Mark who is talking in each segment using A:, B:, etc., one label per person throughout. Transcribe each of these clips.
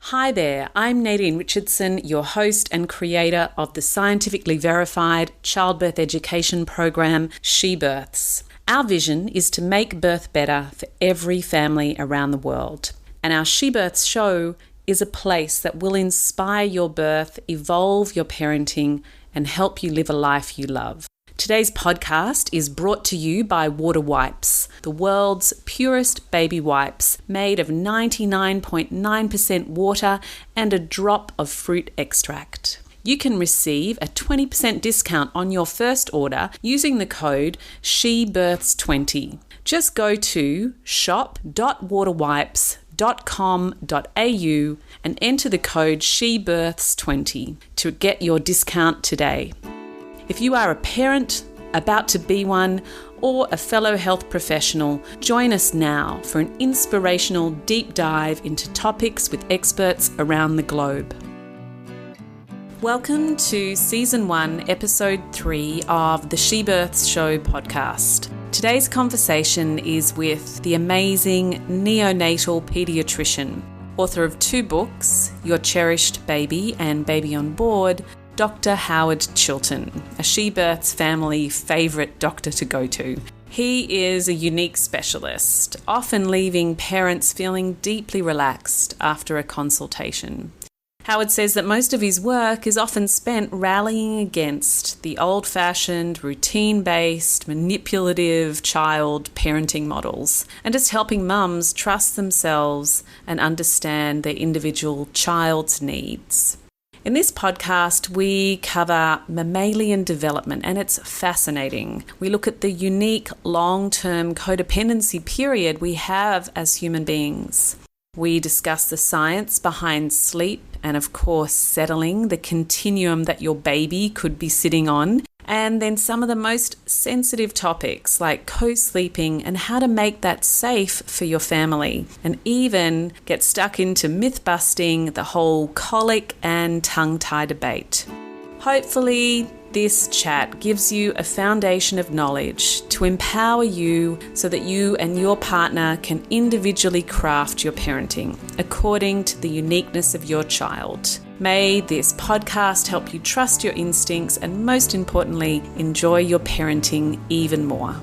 A: Hi there, I'm Nadine Richardson, your host and creator of the scientifically verified childbirth education program, She Births. Our vision is to make birth better for every family around the world. And our She Births show is a place that will inspire your birth, evolve your parenting, and help you live a life you love. Today's podcast is brought to you by Water Wipes, the world's purest baby wipes, made of 99.9% water and a drop of fruit extract. You can receive a 20% discount on your first order using the code SHEBIRTHS20. Just go to shop.waterwipes.com.au and enter the code SHEBIRTHS20 to get your discount today. If you are a parent, about to be one, or a fellow health professional, join us now for an inspirational deep dive into topics with experts around the globe. Welcome to Season 1, Episode 3 of the She Births Show podcast. Today's conversation is with the amazing neonatal paediatrician, author of 2 books, Your Cherished Baby and Baby on Board, Dr. Howard Chilton, a She Births family favourite doctor to go to. He is a unique specialist, often leaving parents feeling deeply relaxed after a consultation. Howard says that most of his work is often spent rallying against the old-fashioned, routine-based, manipulative child parenting models and just helping mums trust themselves and understand their individual child's needs. In this podcast, we cover mammalian development, and it's fascinating. We look at the unique long-term codependency period we have as human beings. We discuss the science behind sleep and, of course, settling, the continuum that your baby could be sitting on, and then some of the most sensitive topics like co-sleeping and how to make that safe for your family, and even get stuck into myth-busting the whole colic and tongue-tie debate. Hopefully, this chat gives you a foundation of knowledge to empower you so that you and your partner can individually craft your parenting according to the uniqueness of your child. May this podcast help you trust your instincts and, most importantly, enjoy your parenting even more.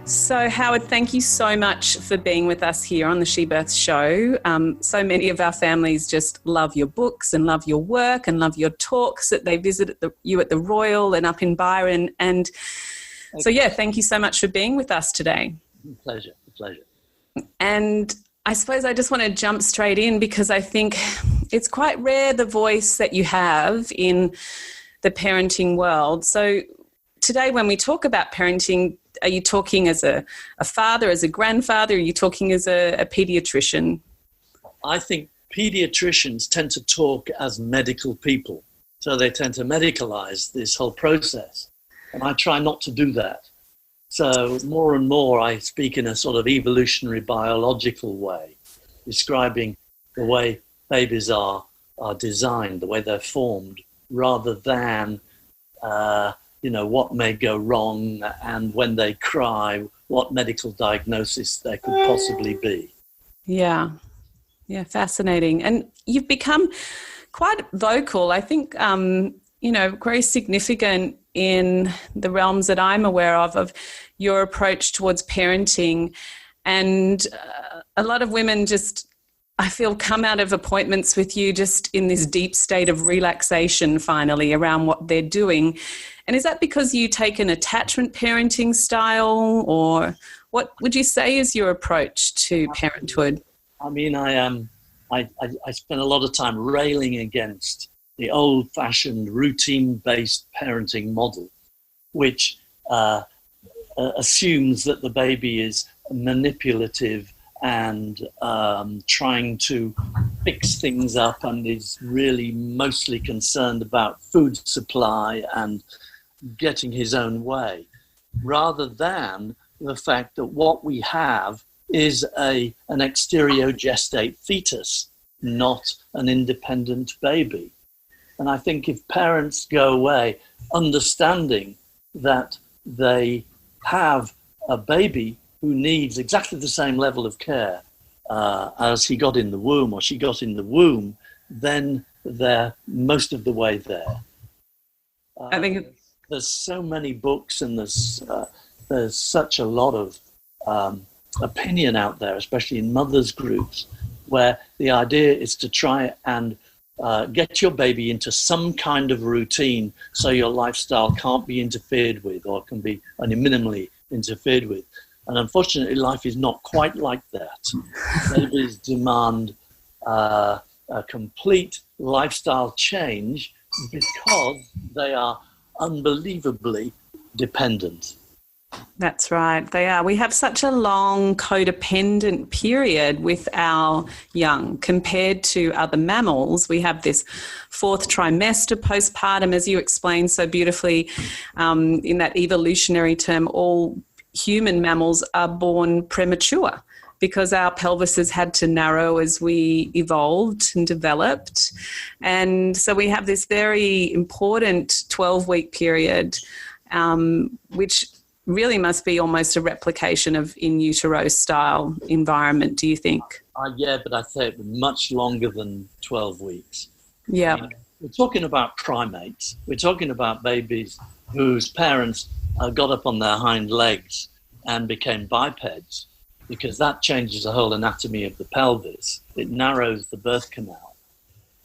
A: So, Howard, thank you so much for being with us here on the She Births Show. So many of our families just love your books and love your work and love your talks that they visit you at the Royal and up in Byron. And so, thank you so much for being with us today.
B: Pleasure.
A: And I suppose I just want to jump straight in because I think it's quite rare, the voice that you have in the parenting world. So today when we talk about parenting, are you talking as a father, as a grandfather? Are you talking as a paediatrician?
B: I think paediatricians tend to talk as medical people. So they tend to medicalize this whole process. And I try not to do that. So more and more I speak in a sort of evolutionary biological way, describing the way babies are designed, the way they're formed, rather than what may go wrong, and when they cry, what medical diagnosis there could possibly be.
A: Yeah, fascinating. And you've become quite vocal, I think, very significant in the realms that I'm aware of your approach towards parenting. And a lot of women just, I feel, come out of appointments with you just in this deep state of relaxation finally around what they're doing. And is that because you take an attachment parenting style, or what would you say is your approach to parenthood?
B: I mean, I spend a lot of time railing against the old-fashioned routine-based parenting model, which assumes that the baby is manipulative and trying to fix things up and is really mostly concerned about food supply and getting his own way, rather than the fact that what we have is an exteriogestate fetus, not an independent baby. And I think if parents go away understanding that they have a baby who needs exactly the same level of care as he got in the womb or she got in the womb, then they're most of the way there.
A: I think
B: there's so many books, and there's such a lot of opinion out there, especially in mothers' groups, where the idea is to try and get your baby into some kind of routine so your lifestyle can't be interfered with, or can be only minimally interfered with. And unfortunately, life is not quite like that. Babies demand a complete lifestyle change because they are unbelievably dependent.
A: That's right. They are. We have such a long codependent period with our young compared to other mammals. We have this 4th trimester postpartum, as you explained so beautifully in that evolutionary term. All human mammals are born premature because our pelvises had to narrow as we evolved and developed. And so we have this very important 12-week period, which really must be almost a replication of in utero style environment, do you think?
B: Yeah, but I say it much longer than 12 weeks.
A: Yeah.
B: We're talking about primates. We're talking about babies whose parents got up on their hind legs and became bipeds, because that changes the whole anatomy of the pelvis. It narrows the birth canal.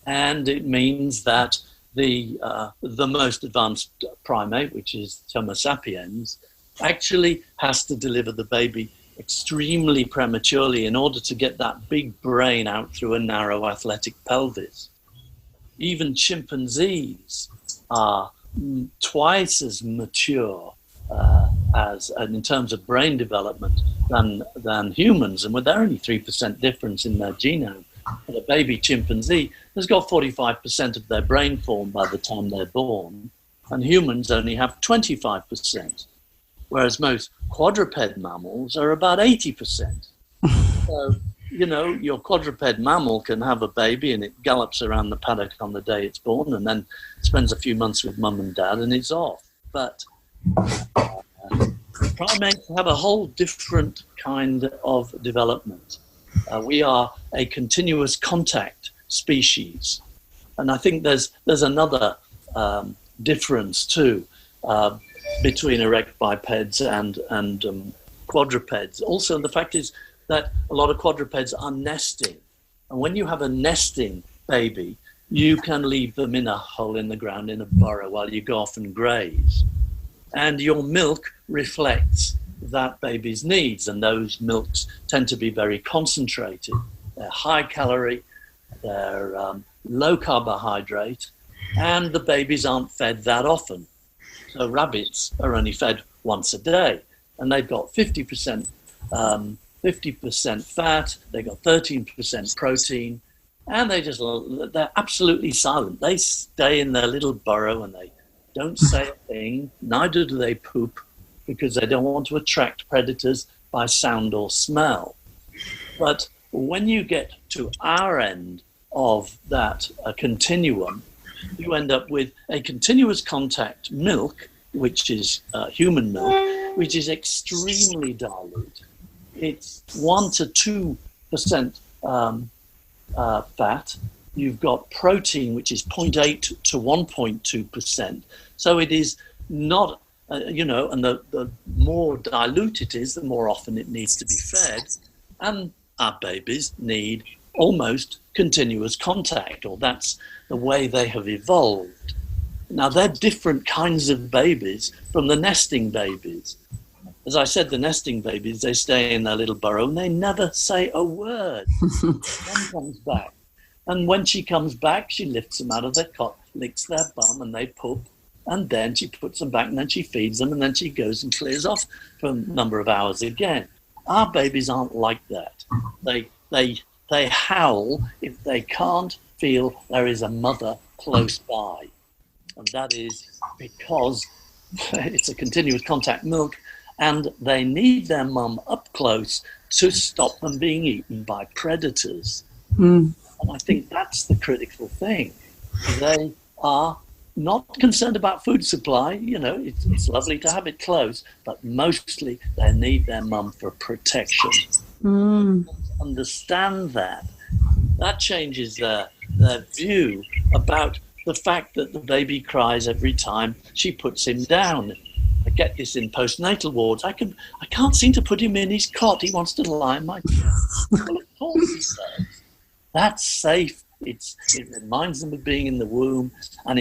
B: And it means that the most advanced primate, which is Homo sapiens, actually has to deliver the baby extremely prematurely in order to get that big brain out through a narrow athletic pelvis. Even chimpanzees are twice as mature in terms of brain development than humans, and with only 3% difference in their genome. But a baby chimpanzee has got 45% of their brain formed by the time they're born, and humans only have 25%. Whereas most quadruped mammals are about 80%. So, your quadruped mammal can have a baby and it gallops around the paddock on the day it's born and then spends a few months with mum and dad and it's off. But primates have a whole different kind of development. We are a continuous contact species. And I think there's another difference too. Between erect bipeds and quadrupeds. Also, the fact is that a lot of quadrupeds are nesting. And when you have a nesting baby, you can leave them in a hole in the ground in a burrow while you go off and graze. And your milk reflects that baby's needs, and those milks tend to be very concentrated. They're high calorie, they're low carbohydrate, and the babies aren't fed that often. So rabbits are only fed once a day, and they've got 50% fat, they've got 13% protein, and they're absolutely silent. They stay in their little burrow and they don't say a thing, neither do they poop, because they don't want to attract predators by sound or smell. But when you get to our end of that continuum, you end up with a continuous contact milk, which is human milk, which is extremely dilute. It's 1 to 2% fat. You've got protein, which is 0.8 to 1.2%. So it is not, and the more dilute it is, the more often it needs to be fed. And our babies need almost continuous contact, or that's the way they have evolved. Now, they're different kinds of babies from the nesting babies. As I said, the nesting babies, they stay in their little burrow and they never say a word. One comes back. And when she comes back, she lifts them out of their cot, licks their bum, and they poop. And then she puts them back, and then she feeds them, and then she goes and clears off for a number of hours again. Our babies aren't like that. They howl if they can't feel there is a mother close by. And that is because it's a continuous contact milk, and they need their mum up close to stop them being eaten by predators. And I think that's the critical thing. They are not concerned about food supply. It's lovely to have it close, but mostly they need their mum for protection. understand that, that changes their view about the fact that the baby cries every time she puts him down. I get this in postnatal wards. I can't seem to put him in his cot. He wants to lie in my chest. Well, of course he says. That's safe. It reminds them of being in the womb, and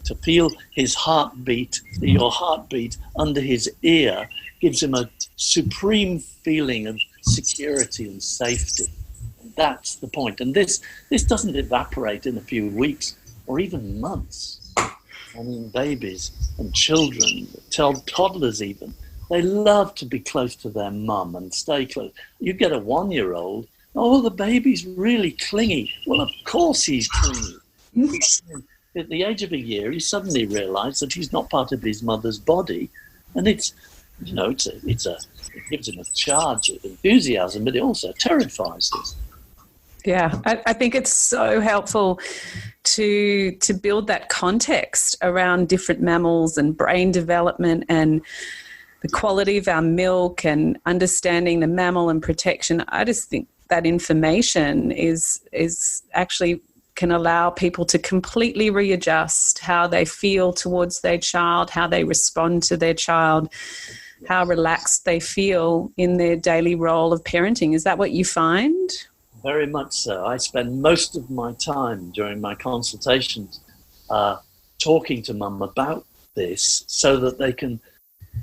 B: to feel his heartbeat, your heartbeat under his ear, gives him a supreme feeling of security and safety. That's the point. And this doesn't evaporate in a few weeks or even months. I mean, babies and children, toddlers even, they love to be close to their mum and stay close. You get a 1-year-old, oh, the baby's really clingy. Well, of course he's clingy. At the age of a year, he suddenly realized that he's not part of his mother's body. And it gives him a charge of enthusiasm, but it also terrifies him.
A: Yeah, I think it's so helpful to build that context around different mammals and brain development and the quality of our milk and understanding the mammal and protection. I just think that information is actually can allow people to completely readjust how they feel towards their child, how they respond to their child, how relaxed they feel in their daily role of parenting. Is that what you find?
B: Very much so. I spend most of my time during my consultations talking to mum about this so that they can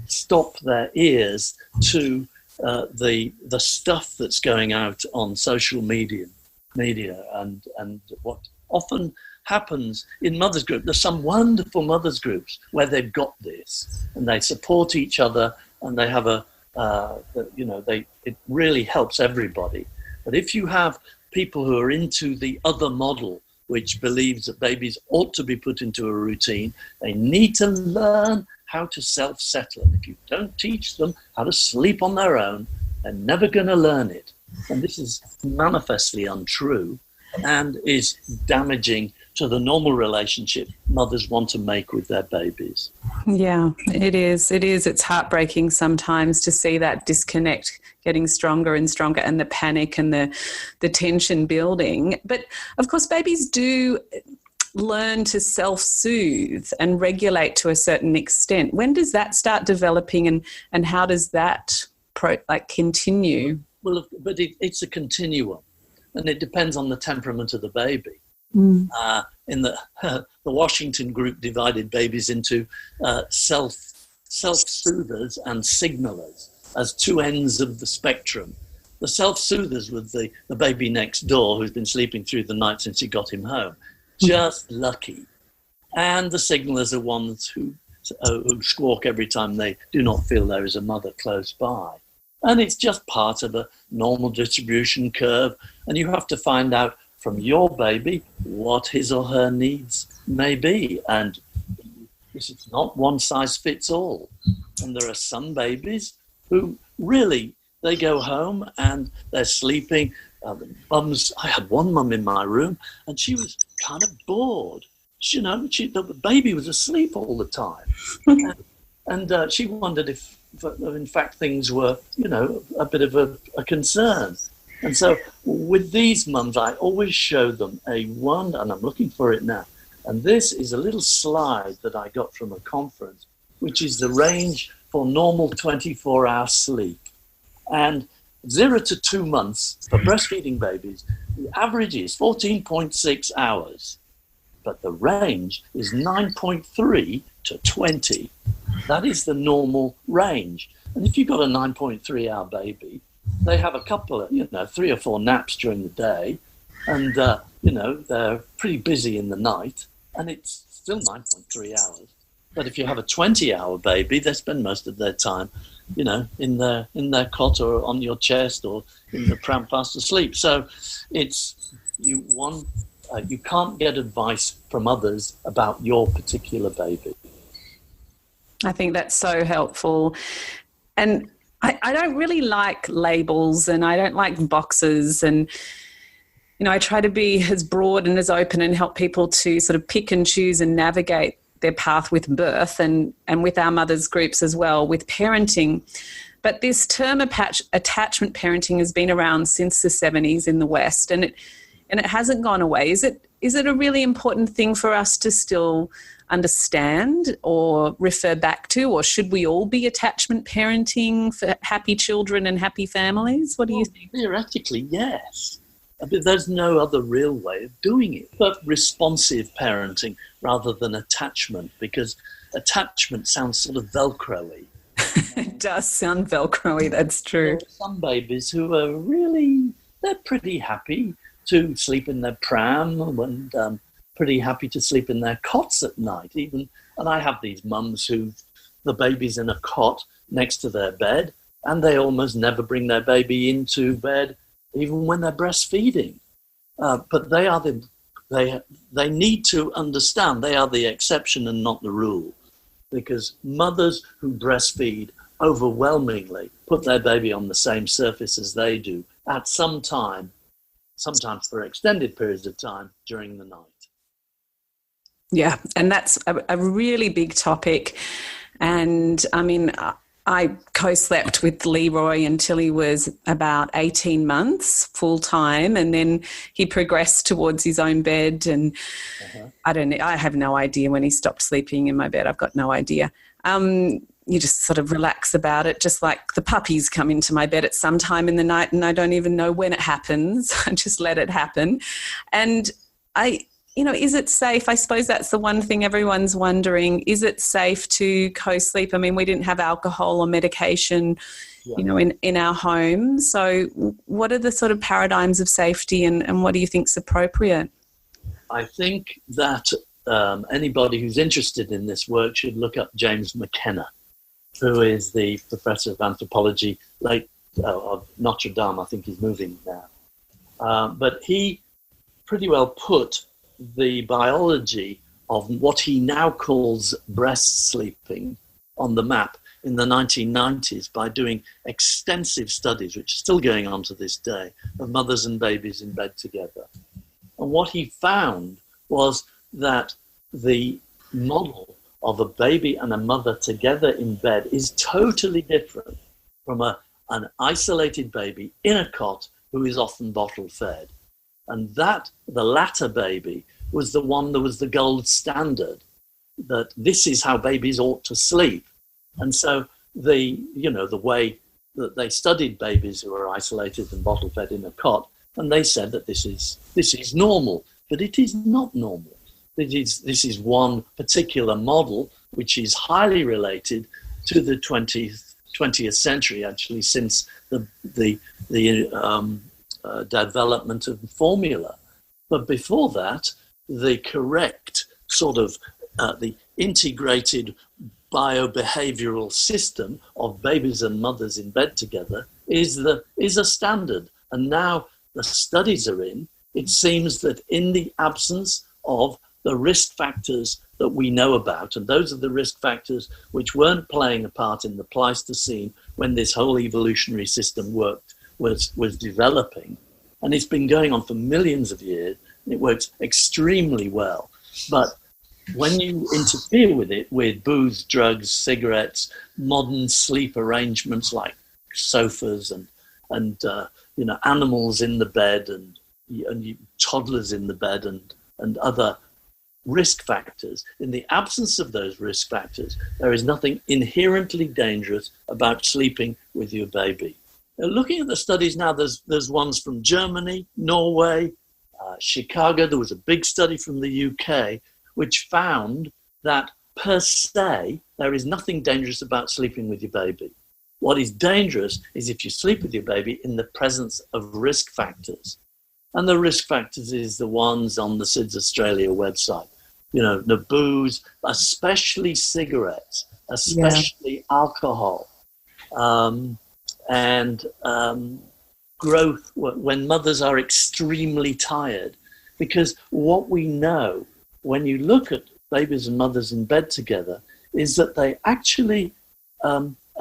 B: stop their ears to the stuff that's going out on social media and what often happens in mothers group. There's some wonderful mothers groups where they've got this and they support each other and they have it really helps everybody. But if you have people who are into the other model, which believes that babies ought to be put into a routine, they need to learn how to self-settle. And if you don't teach them how to sleep on their own, they're never going to learn it. And this is manifestly untrue and is damaging to the normal relationship mothers want to make with their babies.
A: Yeah, it is. It's heartbreaking sometimes to see that disconnect getting stronger and stronger and the panic and the tension building. But of course, babies do learn to self-soothe and regulate to a certain extent. When does that start developing and how does that continue?
B: Well, but it's a continuum and it depends on the temperament of the baby. In the Washington group divided babies into self-soothers and signalers as two ends of the spectrum. The self-soothers with the baby next door who's been sleeping through the night since you got him home. Just lucky. And the signalers are ones who squawk every time they do not feel there is a mother close by. And it's just part of a normal distribution curve. And you have to find out from your baby what his or her needs may be. And this is not one size fits all. And there are some babies who really, they go home and they're sleeping. I had one mum in my room and she was kind of bored. The baby was asleep all the time. and she wondered if, in fact, things were, a bit of a concern. And so with these mums, I always show them and I'm looking for it now. And this is a little slide that I got from a conference, which is the range for normal 24-hour sleep. And 0 to 2 months for breastfeeding babies, the average is 14.6 hours, but the range is 9.3 to 20. That is the normal range. And if you've got a 9.3-hour baby, they have a couple of, 3 or 4 naps during the day, and, they're pretty busy in the night, and it's still 9.3 hours. But if you have a 20-hour baby, they spend most of their time, in their cot or on your chest or in the pram fast asleep. So you can't get advice from others about your particular baby.
A: I think that's so helpful. And I don't really like labels and I don't like boxes, and I try to be as broad and as open and help people to sort of pick and choose and navigate their path with birth and with our mothers groups as well with parenting. But this term attachment parenting has been around since the 70s in the West, and it hasn't gone away. Is it a really important thing for us to still understand or refer back to, or should we all be attachment parenting for happy children and happy families? What do you think?
B: Theoretically, yes. I mean, there's no other real way of doing it, but responsive parenting rather than attachment, because attachment sounds sort of Velcro-y.
A: It does sound Velcro-y, that's true.
B: There are some babies who are really, they're pretty happy to sleep in their pram and pretty happy to sleep in their cots at night even. And I have these mums who, the baby's in a cot next to their bed, and they almost never bring their baby into bed even when they're breastfeeding. But they need to understand they are the exception and not the rule, because mothers who breastfeed overwhelmingly put their baby on the same surface as they do at some time, sometimes for extended periods of time during the night.
A: Yeah, and that's a really big topic. And I mean, I co-slept with Leroy until he was about 18 months full time, and then he progressed towards his own bed. And I have no idea when he stopped sleeping in my bed. I've got no idea. You just sort of relax about it, just like the puppies come into my bed at some time in the night and I don't even know when it happens. I just let it happen. And is it safe? I suppose that's the one thing everyone's wondering. Is it safe to co-sleep? I mean, we didn't have alcohol or medication, in our home. So what are the sort of paradigms of safety and what do you think is appropriate?
B: I think that anybody who's interested in this work should look up James McKenna, who is the professor of anthropology of Notre Dame. I think he's moving now. But he pretty well put the biology of what he now calls breast sleeping on the map in the 1990s by doing extensive studies, which are still going on to this day, of mothers and babies in bed together. And what he found was that the model of a baby and a mother together in bed is totally different from an isolated baby in a cot who is often bottle fed. And that, the latter baby, was the one that was the gold standard, that this is how babies ought to sleep. And so the way that they studied babies who are isolated and bottle fed in a cot, and they said that this is normal, but it is not normal. This is one particular model which is highly related to the 20th century, actually, since the development of formula. But before that, the correct sort of the integrated biobehavioral system of babies and mothers in bed together is a standard. And now the studies are in. It seems that in the absence of the risk factors that we know about, and those are the risk factors which weren't playing a part in the Pleistocene when this whole evolutionary system was developing, and it's been going on for millions of years. It works extremely well. But when you interfere with it with booze, drugs, cigarettes, modern sleep arrangements like sofas and animals in the bed and toddlers in the bed and other risk factors, in the absence of those risk factors, there is nothing inherently dangerous about sleeping with your baby. Now, looking at the studies now, there's ones from Germany, Norway, Chicago. There was a big study from the UK which found that per se there is nothing dangerous about sleeping with your baby. What is dangerous is if you sleep with your baby in the presence of risk factors. And the risk factors is the ones on the SIDS Australia website. The booze, especially cigarettes, especially alcohol, and growth when mothers are extremely tired. Because what we know when you look at babies and mothers in bed together is that they actually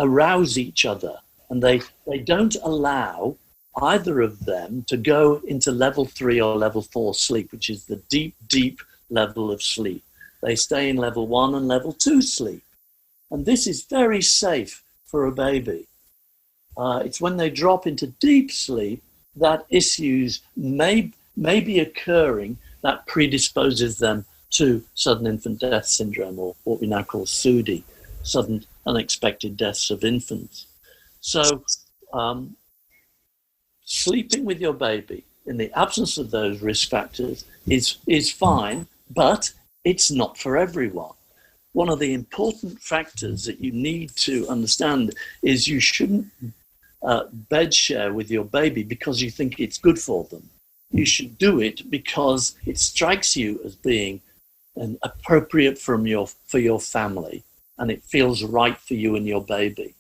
B: arouse each other, and they don't allow either of them to go into level 3 or level 4 sleep, which is the deep, deep level of sleep. They stay in level 1 and level 2 sleep. And this is very safe for a baby. It's when they drop into deep sleep that issues may be occurring that predisposes them to sudden infant death syndrome, or what we now call SUDI, sudden unexpected deaths of infants. So sleeping with your baby in the absence of those risk factors is fine, but it's not for everyone. One of the important factors that you need to understand is you shouldn't bed share with your baby because you think it's good for them. You should do it because it strikes you as being appropriate for your family, and it feels right for you and your baby.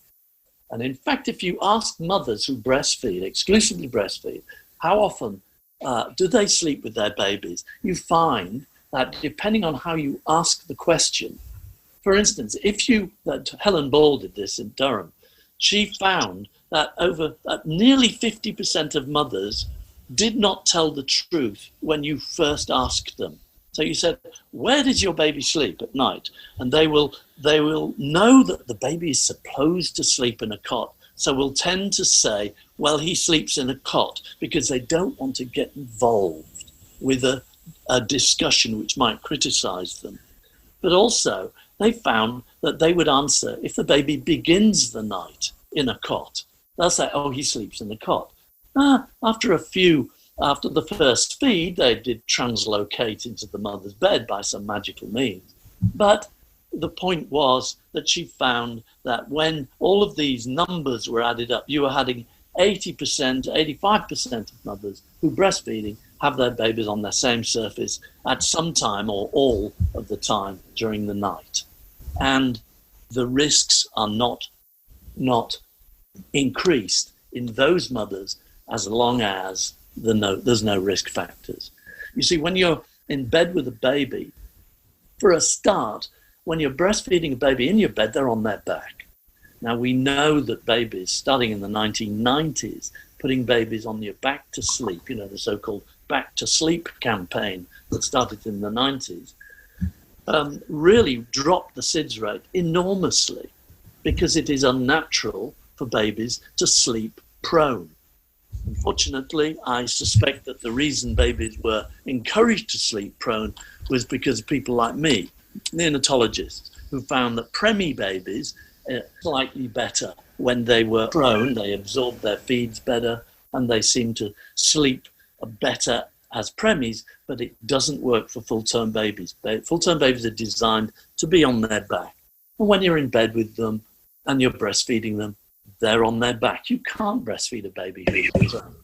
B: And in fact, if you ask mothers who breastfeed, exclusively breastfeed, how often do they sleep with their babies, you find that depending on how you ask the question, for instance, Helen Ball did this in Durham, she found that nearly 50% of mothers did not tell the truth when you first asked them. So you said, where does your baby sleep at night? And they will know that the baby is supposed to sleep in a cot. So will tend to say, well, he sleeps in a cot, because they don't want to get involved with a discussion which might criticize them. But also, they found that they would answer if the baby begins the night in a cot. They'll say, oh, he sleeps in the cot. After the first feed, they did translocate into the mother's bed by some magical means. But the point was that she found that when all of these numbers were added up, you were having 80%, 85% of mothers who breastfeeding have their babies on their same surface at some time or all of the time during the night. And the risks are not increased in those mothers as long as there's no risk factors. You see, when you're in bed with a baby, for a start, when you're breastfeeding a baby in your bed, they're on their back. Now, we know that babies, starting in the 1990s, putting babies on your back to sleep, the so-called back to sleep campaign that started in the 90s, really dropped the SIDS rate enormously, because it is unnatural for babies to sleep prone. Unfortunately, I suspect that the reason babies were encouraged to sleep prone was because of people like me, neonatologists, who found that preemie babies slightly better when they were prone. They absorbed their feeds better, and they seemed to sleep better as preemies, but it doesn't work for full-term babies. Full-term babies are designed to be on their back. And when you're in bed with them and you're breastfeeding them, they're on their back. You can't breastfeed a baby who's prone.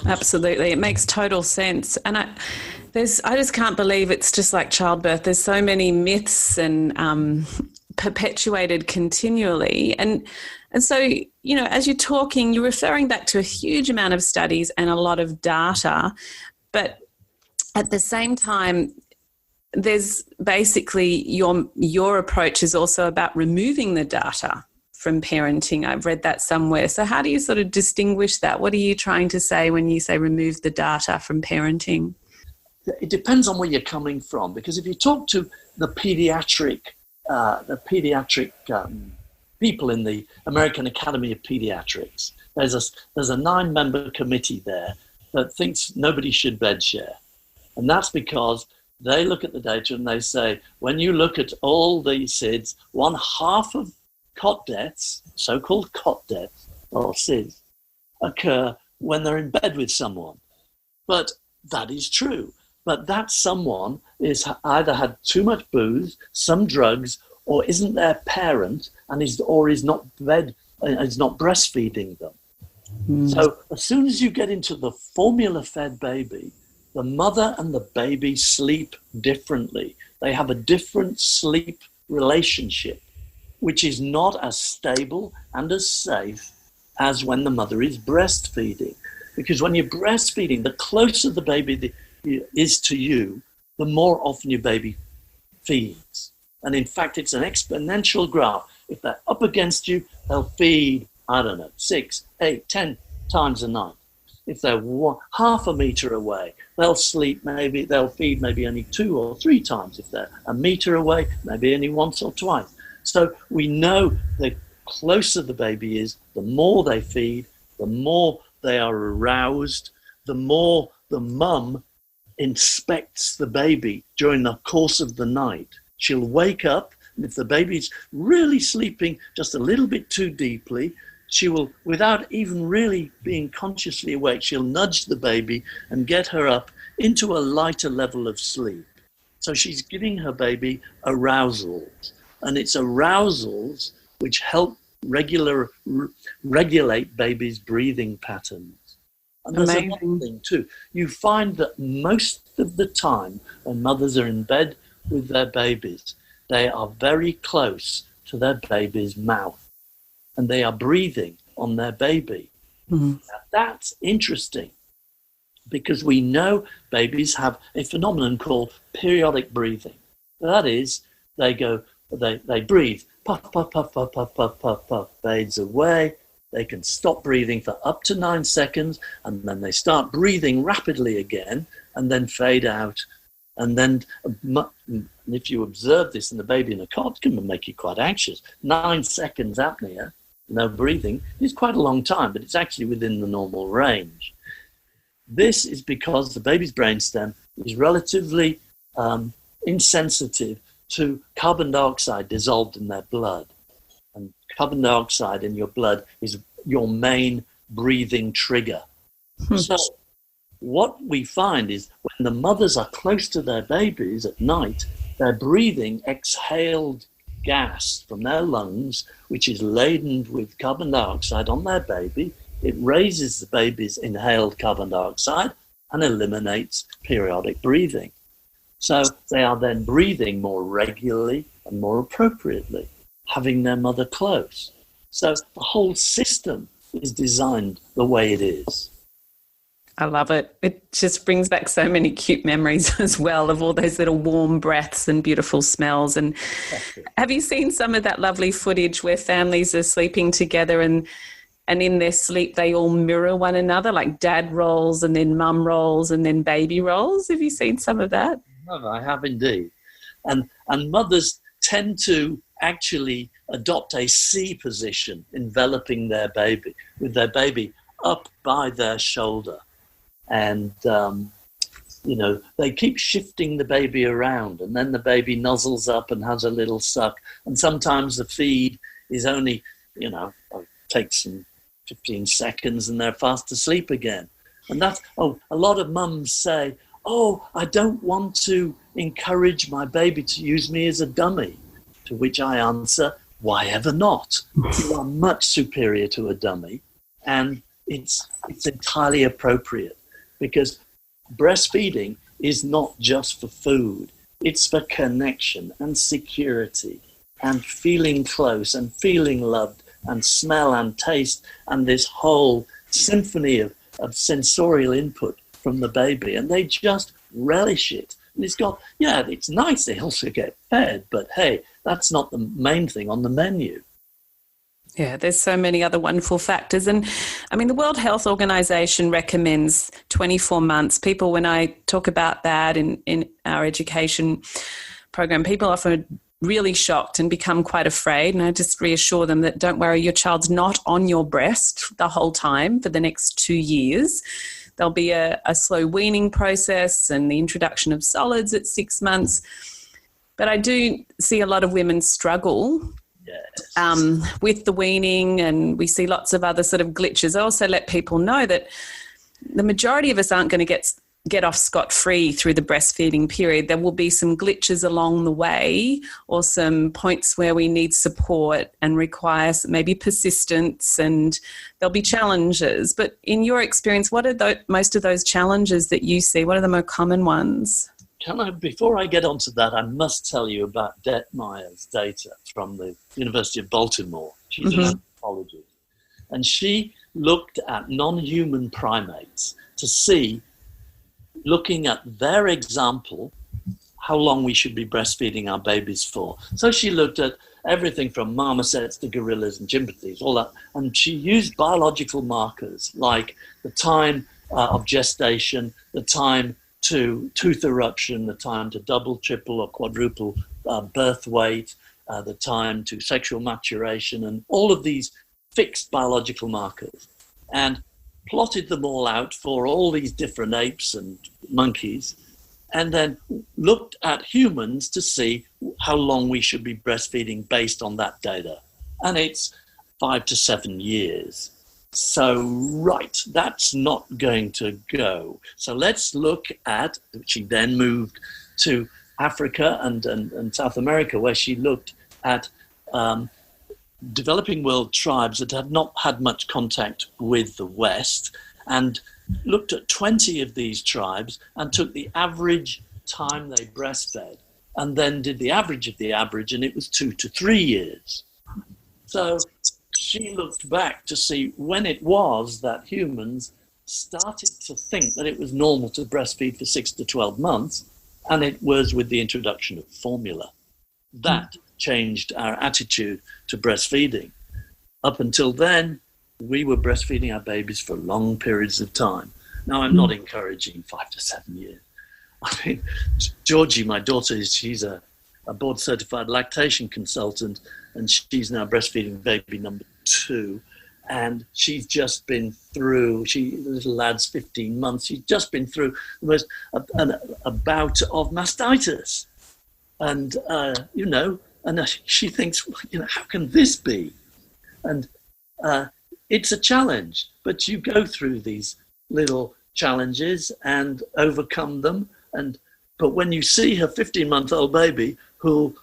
A: Absolutely. It makes total sense. And I just can't believe it's just like childbirth. There's so many myths and perpetuated continually. And so, as you're talking, you're referring back to a huge amount of studies and a lot of data, but at the same time, there's basically your approach is also about removing the data from parenting. I've read that somewhere. So how do you sort of distinguish that? What are you trying to say when you say remove the data from parenting?
B: It depends on where you're coming from, because if you talk to the pediatric people in the American Academy of Pediatrics, there's a 9-member committee there that thinks nobody should bed share. And that's because they look at the data and they say, when you look at all the SIDS, 1/2 of cot deaths, so-called cot deaths, or SIDS, occur when they're in bed with someone. But that is true. But that someone is either had too much booze, some drugs, or isn't their parent and is not breastfeeding them. So as soon as you get into the formula-fed baby, the mother and the baby sleep differently. They have a different sleep relationship, which is not as stable and as safe as when the mother is breastfeeding. Because when you're breastfeeding, the closer the baby is to you, the more often your baby feeds. And in fact, it's an exponential graph. If they're up against you, they'll feed, 6, 8, 10 times a night. If they're 1/2 meter away, they'll feed maybe only 2 or 3 times. If they're 1 meter away, maybe only once or twice. So we know the closer the baby is, the more they feed, the more they are aroused, the more the mum inspects the baby during the course of the night. She'll wake up, and if the baby's really sleeping just a little bit too deeply, she will, without even really being consciously awake, she'll nudge the baby and get her up into a lighter level of sleep. So she's giving her baby arousals, and it's arousals which help regulate baby's breathing patterns. And there's another thing too. You find that most of the time when mothers are in bed with their babies, they are very close to their baby's mouth, and they are breathing on their baby. Mm-hmm. Now, that's interesting, because we know babies have a phenomenon called periodic breathing. That is, they breathe, puff, puff, puff, puff, puff, puff, puff, puff, fades away. They can stop breathing for up to 9 seconds, and then they start breathing rapidly again, and then fade out. And then, if you observe this in the baby in a cot, it can make you quite anxious. 9 seconds apnea, no breathing, is quite a long time, but it's actually within the normal range. This is because the baby's brainstem is relatively insensitive to carbon dioxide dissolved in their blood. And carbon dioxide in your blood is your main breathing trigger. So what we find is when the mothers are close to their babies at night, they're breathing exhaled gas from their lungs, which is laden with carbon dioxide on their baby. It raises the baby's inhaled carbon dioxide and eliminates periodic breathing. So they are then breathing more regularly and more appropriately, having their mother close. So the whole system is designed the way it is.
A: I love it. It just brings back so many cute memories as well of all those little warm breaths and beautiful smells. And have you seen some of that lovely footage where families are sleeping together and in their sleep they all mirror one another, like dad rolls and then mum rolls and then baby rolls? Have you seen some of that?
B: No, I have indeed. And mothers tend to actually adopt a C position, enveloping their baby, with their baby up by their shoulder. And, they keep shifting the baby around, and then the baby nuzzles up and has a little suck. And sometimes the feed is only, takes some 15 seconds and they're fast asleep again. And that's, a lot of mums say, I don't want to encourage my baby to use me as a dummy. To which I answer, why ever not? You are much superior to a dummy, and it's entirely appropriate, because breastfeeding is not just for food. It's for connection and security and feeling close and feeling loved and smell and taste and this whole symphony of sensorial input from the baby, and they just relish it. And it's nice they also get fed, but hey, that's not the main thing on the menu.
A: Yeah, there's so many other wonderful factors. And I mean, the World Health Organization recommends 24 months. People, when I talk about that in our education program, people often really shocked and become quite afraid. And I just reassure them that don't worry, your child's not on your breast the whole time for the next 2 years. There'll be a slow weaning process and the introduction of solids at 6 months. But I do see a lot of women struggle with the weaning, and we see lots of other sort of glitches. I also let people know that the majority of us aren't going to get off scot-free through the breastfeeding period. There will be some glitches along the way, or some points where we need support and require maybe persistence, and there'll be challenges. But in your experience, what are most of those challenges that you see? What are the more common ones?
B: Before I get onto that, I must tell you about Detmeyer's data from the University of Baltimore. She's an anthropologist. And she looked at non-human primates to see, looking at their example, how long we should be breastfeeding our babies for. So she looked at everything from marmosets to gorillas and chimpanzees, all that. And she used biological markers like the time of gestation, the time to tooth eruption, the time to double, triple, or quadruple birth weight, the time to sexual maturation, and all of these fixed biological markers, and plotted them all out for all these different apes and monkeys, and then looked at humans to see how long we should be breastfeeding based on that data. And it's 5 to 7 years. So, right, that's not going to go. So let's look at, she then moved to Africa and South America, where she looked at developing world tribes that had not had much contact with the West, and looked at 20 of these tribes and took the average time they breastfed and then did the average of the average, and it was 2 to 3 years. So she looked back to see when it was that humans started to think that it was normal to breastfeed for 6 to 12 months, and it was with the introduction of formula. That changed our attitude to breastfeeding. Up until then, we were breastfeeding our babies for long periods of time. Now, I'm not encouraging 5 to 7 years. I mean, Georgie, my daughter, she's a board-certified lactation consultant, and she's now breastfeeding baby number 2. And she's just been through, the little lad's 15 months, she's just been through a bout of mastitis. And, and she thinks, how can this be? And it's a challenge, but you go through these little challenges and overcome them. But when you see her 15-month-old baby who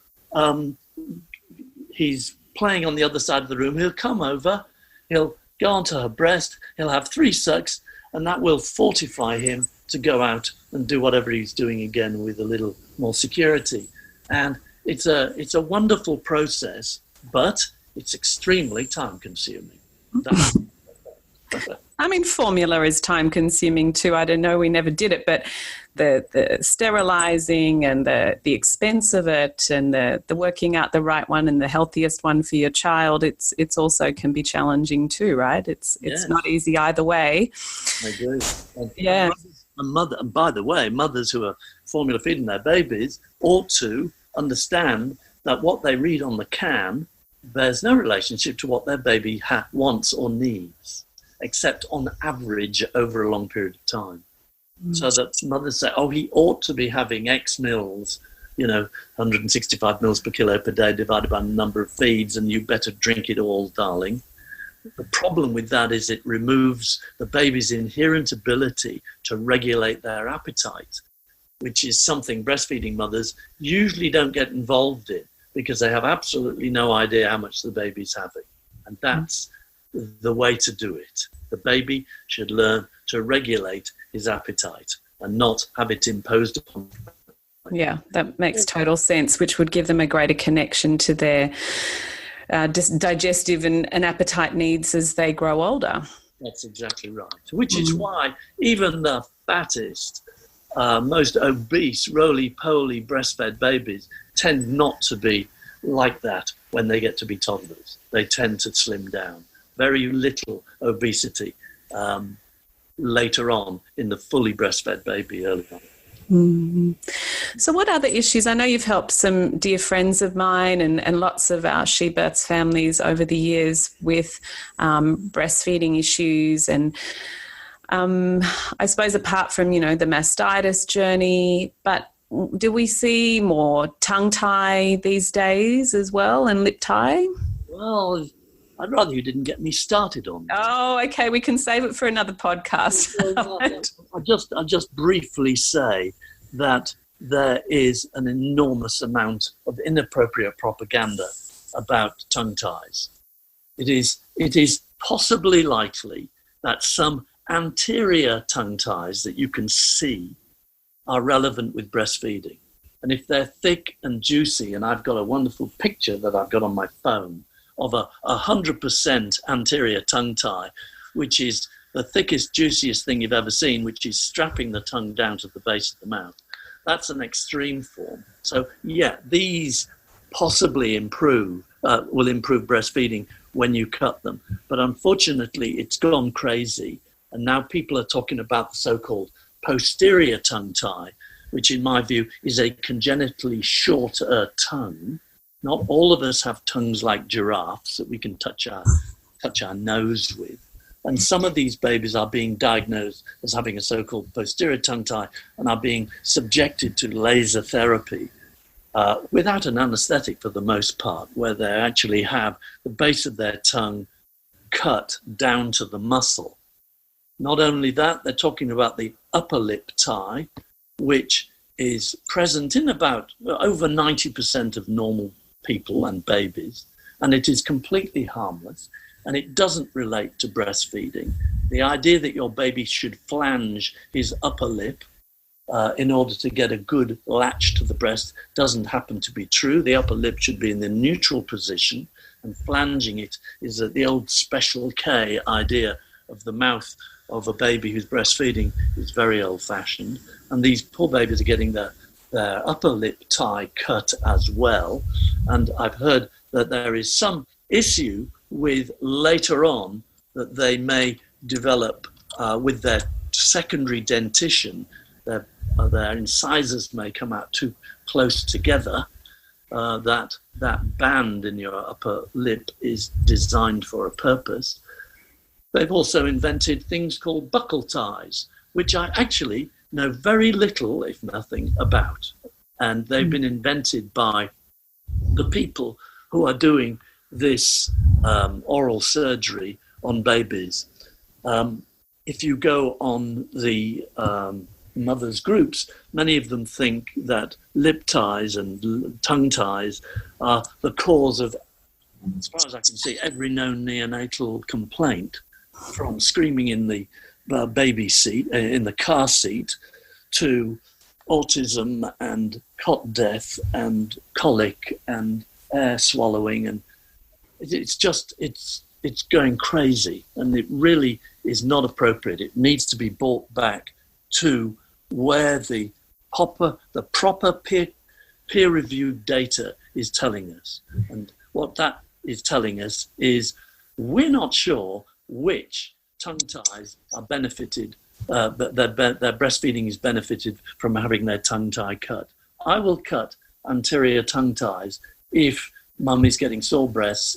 B: he's playing on the other side of the room, he'll come over, he'll go onto her breast, he'll have 3 sucks, and that will fortify him to go out and do whatever he's doing again with a little more security. And it's a wonderful process, but it's extremely time-consuming.
A: I mean, formula is time-consuming too. I don't know, we never did it, but the sterilizing and the expense of it, and the working out the right one and the healthiest one for your child, it's also can be challenging too, right? It's not easy either way.
B: I agree.
A: Yeah.
B: And by the way, mothers who are formula feeding their babies ought to understand that what they read on the can bears no relationship to what their baby wants or needs, except on average over a long period of time. So that mothers say, he ought to be having X mils, 165 mils per kilo per day divided by the number of feeds, and you better drink it all, darling. The problem with that is it removes the baby's inherent ability to regulate their appetite, which is something breastfeeding mothers usually don't get involved in because they have absolutely no idea how much the baby's having. And that's the way to do it. The baby should learn to regulate his appetite and not have it imposed upon them.
A: Yeah, that makes total sense, which would give them a greater connection to their digestive and appetite needs as they grow older.
B: That's exactly right, which is why even the fattest, most obese, roly-poly breastfed babies tend not to be like that when they get to be toddlers. They tend to slim down. Very little obesity later on in the fully breastfed baby early on.
A: Mm-hmm. So what other issues? I know you've helped some dear friends of mine and lots of our She Births families over the years with breastfeeding issues. And I suppose apart from, the mastitis journey, but do we see more tongue tie these days as well, and lip tie?
B: Well, I'd rather you didn't get me started on that.
A: Oh, okay. We can save it for another podcast.
B: I'll just briefly say that there is an enormous amount of inappropriate propaganda about tongue ties. It is possibly likely that some anterior tongue ties that you can see are relevant with breastfeeding. And if they're thick and juicy, and I've got a wonderful picture that I've got on my phone of a 100% anterior tongue tie, which is the thickest, juiciest thing you've ever seen, which is strapping the tongue down to the base of the mouth. That's an extreme form. So, these possibly will improve breastfeeding when you cut them. But unfortunately, it's gone crazy. And now people are talking about the so-called posterior tongue tie, which in my view is a congenitally shorter tongue Not all of us have tongues like giraffes that we can touch our nose with. And some of these babies are being diagnosed as having a so-called posterior tongue tie and are being subjected to laser therapy without an anesthetic for the most part, where they actually have the base of their tongue cut down to the muscle. Not only that, they're talking about the upper lip tie, which is present in about over 90% of normal people and babies, and it is completely harmless, and it doesn't relate to breastfeeding. The idea that your baby should flange his upper lip in order to get a good latch to the breast doesn't happen to be true. The upper lip should be in the neutral position, and flanging it is the old special K idea of the mouth of a baby who's breastfeeding is very old-fashioned. And these poor babies are getting their upper lip tie cut as well. And I've heard that there is some issue with later on that they may develop with their secondary dentition. Their incisors may come out too close together. That band in your upper lip is designed for a purpose. They've also invented things called buckle ties, which I actually know very little, if nothing, about. And they've been invented by the people who are doing this oral surgery on babies. If you go on the mothers' groups, many of them think that lip ties and tongue ties are the cause of, as far as I can see, every known neonatal complaint, from screaming in the baby seat, in the car seat, to autism and cot death and colic and air swallowing. And it's going crazy, and it really is not appropriate. It needs to be brought back to where the proper peer-reviewed data is telling us. And what that is telling us is we're not sure which tongue ties are benefited, their breastfeeding is benefited from having their tongue tie cut. I will cut anterior tongue ties if mum is getting sore breasts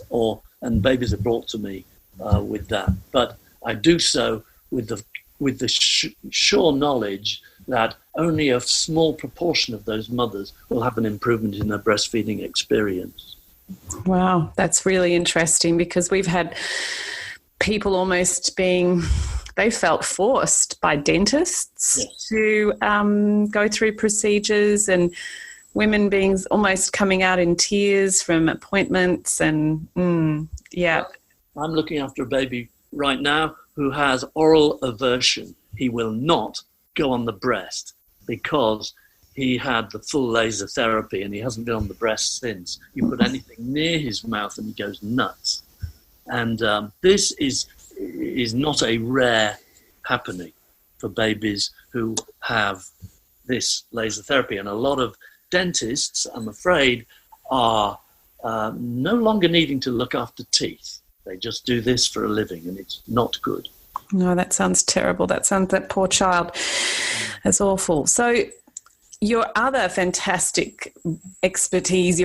B: and babies are brought to me with that. But I do so with the sure knowledge that only a small proportion of those mothers will have an improvement in their breastfeeding experience.
A: Wow, that's really interesting, because we've had people almost they felt forced by dentists
B: Yes.
A: to go through procedures, and women being almost coming out in tears from appointments. And yeah.
B: I'm looking after a baby right now who has oral aversion. He will not go on the breast because he had the full laser therapy and he hasn't been on the breast since. You put anything near his mouth and he goes nuts. And this is not a rare happening for babies who have this laser therapy. And a lot of dentists, I'm afraid, are no longer needing to look after teeth. They just do this for a living, and it's not good.
A: No, that sounds terrible. That poor child. That's awful. So your other fantastic expertise,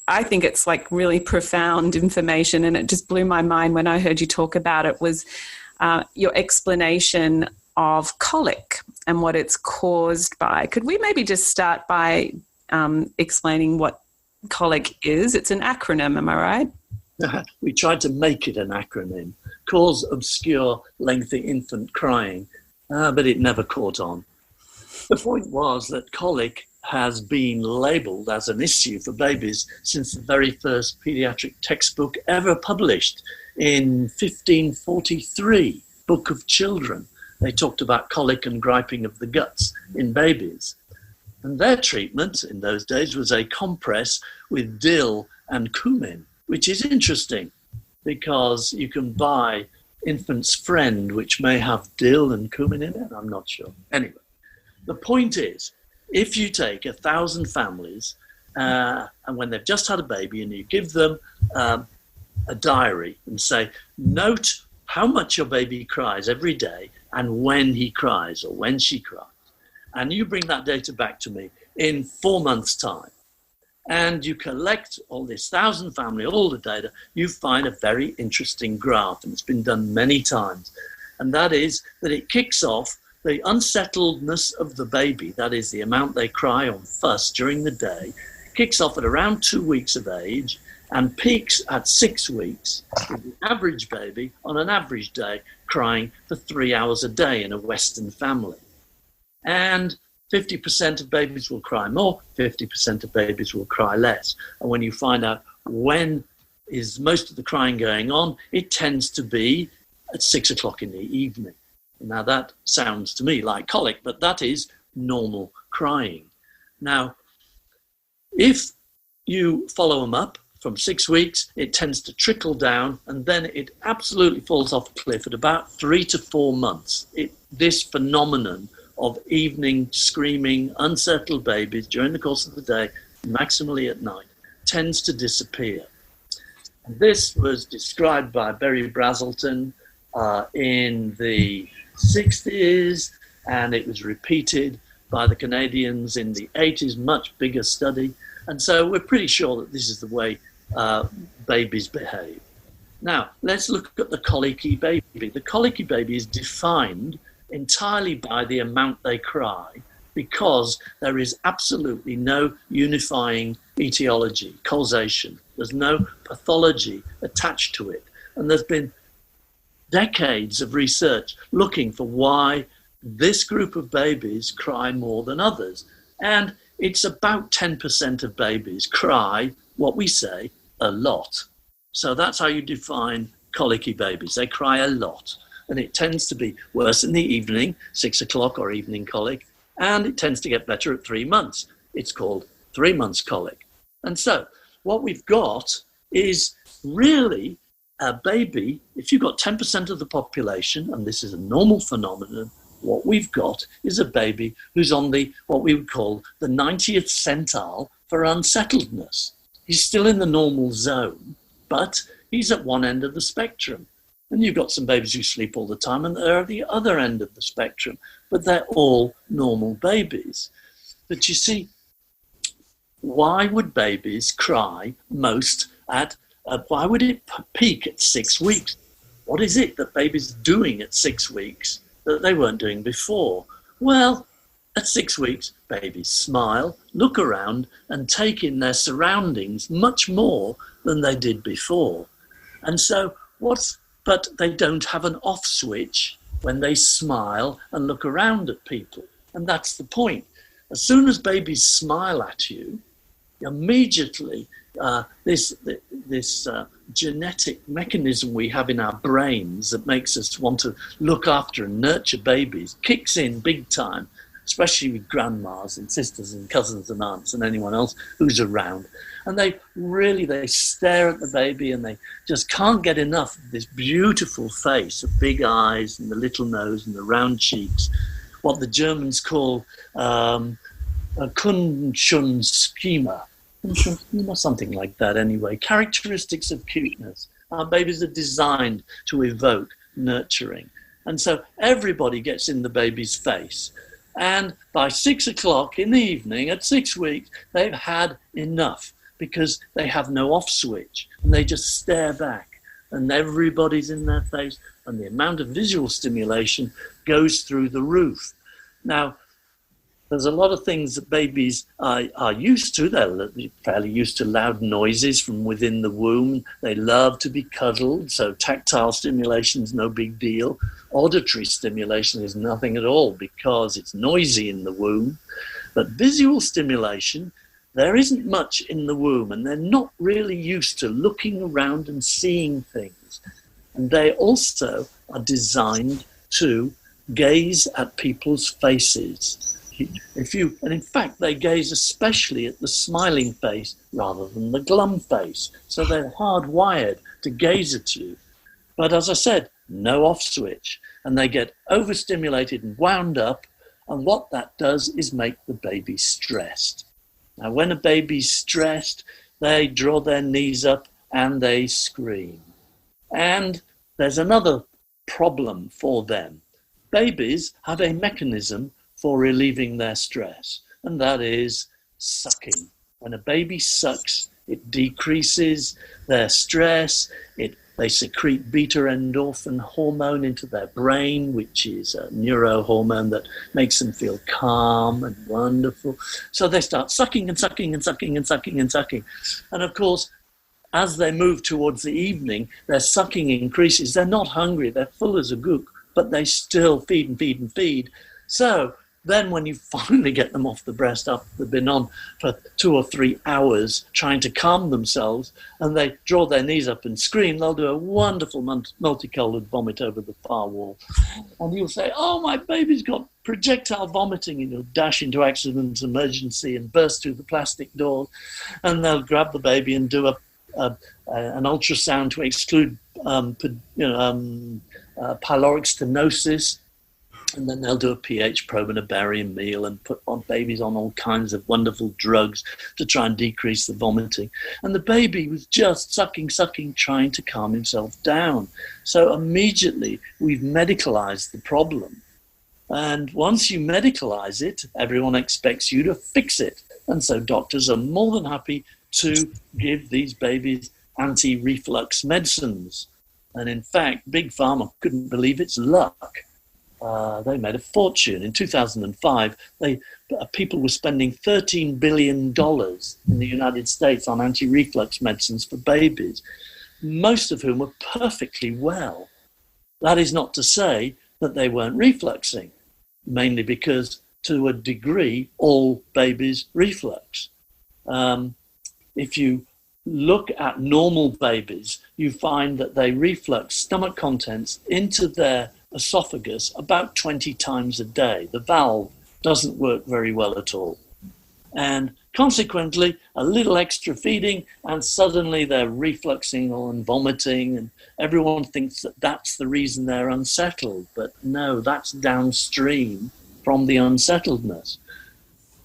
A: I think it's like really profound information, and it just blew my mind when I heard you talk about it, was your explanation of colic and what it's caused by. Could we maybe just start by explaining what colic is? It's an acronym, am I right?
B: We tried to make it an acronym, cause obscure lengthy infant crying, but it never caught on. The point was that colic has been labelled as an issue for babies since the very first paediatric textbook ever published in 1543, Book of Children. They talked about colic and griping of the guts in babies. And their treatment in those days was a compress with dill and cumin, which is interesting because you can buy Infant's Friend, which may have dill and cumin in it. I'm not sure. Anyway, the point is, if you take 1,000 families and when they've just had a baby and you give them a diary and say, note how much your baby cries every day and when he cries or when she cries, and you bring that data back to me in 4 months' time, and you collect all this 1,000 family, all the data, you find a very interesting graph, and it's been done many times. And that is that it kicks off the unsettledness of the baby, that is the amount they cry or fuss during the day, kicks off at around 2 weeks of age and peaks at 6 weeks, with the average baby on an average day crying for 3 hours a day in a Western family. And 50% of babies will cry more, 50% of babies will cry less. And when you find out when is most of the crying going on, it tends to be at 6 o'clock in the evening. Now that sounds to me like colic, but that is normal crying. Now, if you follow them up from 6 weeks, it tends to trickle down, and then it absolutely falls off a cliff at about 3 to 4 months. This phenomenon of evening screaming, unsettled babies during the course of the day, maximally at night, tends to disappear. And this was described by Barry Brazelton in the 60s, and it was repeated by the Canadians in the 80s, much bigger study. And so we're pretty sure that this is the way babies behave. Now, let's look at the colicky baby. The colicky baby is defined entirely by the amount they cry, because there is absolutely no unifying etiology, causation. There's no pathology attached to it. And there's been decades of research looking for why this group of babies cry more than others. And it's about 10% of babies cry what we say a lot. So that's how you define colicky babies. They cry a lot. And it tends to be worse in the evening, 6 o'clock or evening colic, and it tends to get better at 3 months. It's called 3 months colic. And so what we've got is really a baby. If you've got 10% of the population, and this is a normal phenomenon, what we've got is a baby who's on the what we would call the 90th centile for unsettledness. He's still in the normal zone, but he's at one end of the spectrum. And you've got some babies who sleep all the time, and they're at the other end of the spectrum, but they're all normal babies. But you see, why would babies cry most why would it peak at 6 weeks? What is it that babies are doing at 6 weeks that they weren't doing before? Well, at 6 weeks, babies smile, look around, and take in their surroundings much more than they did before. And so but they don't have an off switch when they smile and look around at people. And that's the point. As soon as babies smile at you, immediately this genetic mechanism we have in our brains that makes us want to look after and nurture babies kicks in big time, especially with grandmas and sisters and cousins and aunts and anyone else who's around. And they stare at the baby, and they just can't get enough of this beautiful face, the big eyes and the little nose and the round cheeks, what the Germans call a Kunschunschema, something like that anyway, characteristics of cuteness. Our babies are designed to evoke nurturing. And so everybody gets in the baby's face. And by 6 o'clock in the evening, at 6 weeks, they've had enough, because they have no off switch, and they just stare back, and everybody's in their face, and the amount of visual stimulation goes through the roof. Now, there's a lot of things that babies are used to. They're fairly used to loud noises from within the womb. They love to be cuddled, so tactile stimulation is no big deal. Auditory stimulation is nothing at all because it's noisy in the womb. But visual stimulation, there isn't much in the womb, and they're not really used to looking around and seeing things. And they also are designed to gaze at people's faces. And in fact, they gaze especially at the smiling face rather than the glum face. So they're hardwired to gaze at you. But as I said, no off switch. And they get overstimulated and wound up. And what that does is make the baby stressed. Now, when a baby's stressed, they draw their knees up and they scream. And there's another problem for them. Babies have a mechanism for relieving their stress, and that is sucking. When a baby sucks, it decreases their stress. They secrete beta-endorphin hormone into their brain, which is a neurohormone that makes them feel calm and wonderful. So they start sucking and sucking and sucking and sucking and sucking. And of course, as they move towards the evening, their sucking increases. They're not hungry, they're full as a gook, but they still feed and feed and feed. So then when you finally get them off the breast after they've been on for 2 or 3 hours trying to calm themselves, and they draw their knees up and scream, they'll do a wonderful multicolored vomit over the far wall. And you'll say, oh, my baby's got projectile vomiting, and you'll dash into accident emergency and burst through the plastic doors, and they'll grab the baby and do an ultrasound to exclude pyloric stenosis. And then they'll do a pH probe and a barium meal and put on babies on all kinds of wonderful drugs to try and decrease the vomiting. And the baby was just sucking, trying to calm himself down. So immediately we've medicalized the problem. And once you medicalize it, everyone expects you to fix it. And so doctors are more than happy to give these babies anti-reflux medicines. And in fact, Big Pharma couldn't believe its luck. They made a fortune. In 2005, people were spending $13 billion in the United States on anti-reflux medicines for babies, most of whom were perfectly well. That is not to say that they weren't refluxing, mainly because, to a degree, all babies reflux. If you look at normal babies, you find that they reflux stomach contents into their esophagus about 20 times a day. The valve doesn't work very well at all. And consequently, a little extra feeding and suddenly they're refluxing and vomiting, and everyone thinks that that's the reason they're unsettled. But no, that's downstream from the unsettledness.